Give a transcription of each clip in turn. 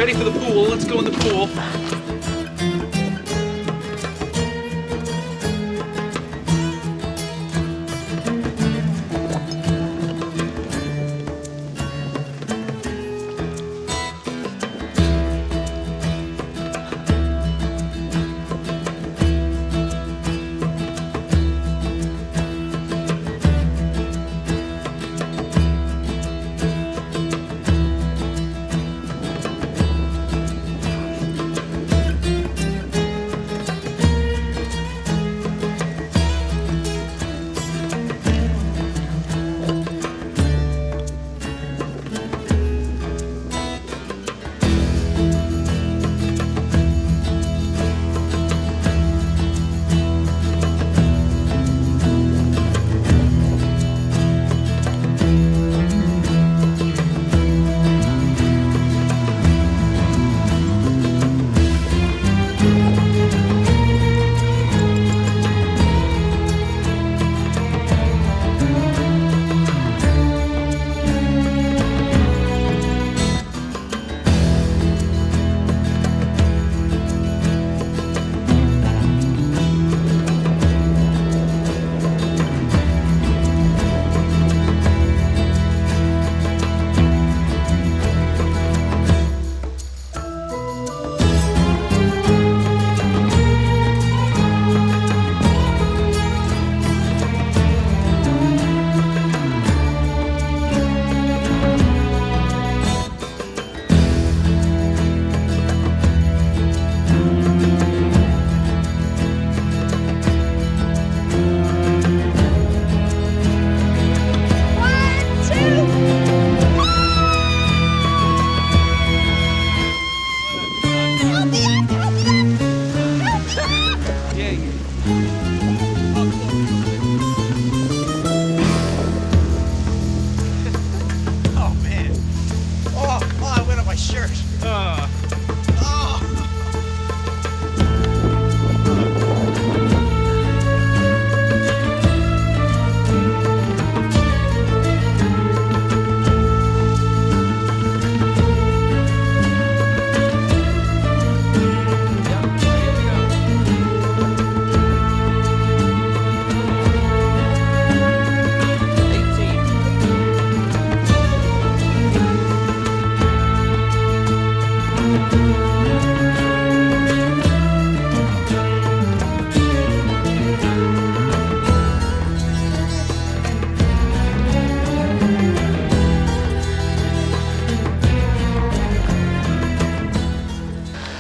Ready for the pool. Let's go in the pool.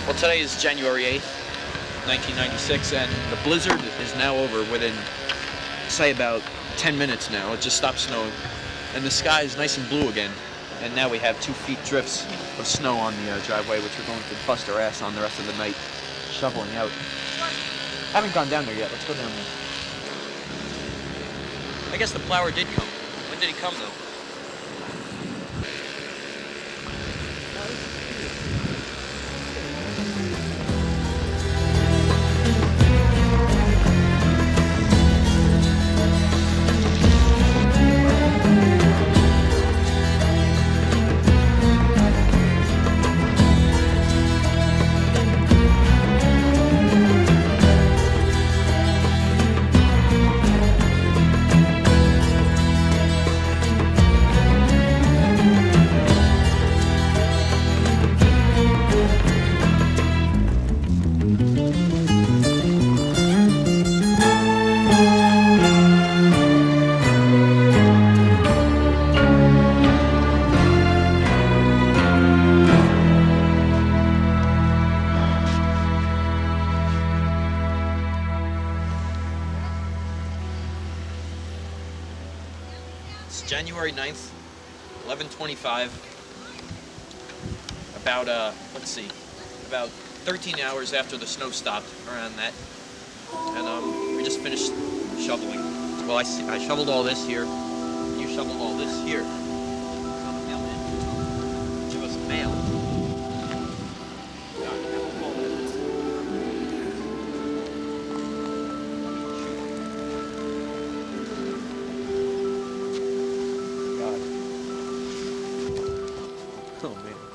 Well, today is January 8th, 1996, and the blizzard is now over within, say, about 10 minutes now. It just stopped snowing, and the sky is nice and blue again. And now we have 2 feet drifts of snow on the driveway, which we're going to bust our ass on the rest of the night, shoveling out. Haven't gone down there yet. Let's go down there. I guess the plower did come. When did he come, though? It's January 9th, 11:25. About, let's see, about 13 hours after the snow stopped, around that. And we just finished shoveling. Well, I shoveled all this here. You shoveled all this here. Give us mail. Oh man.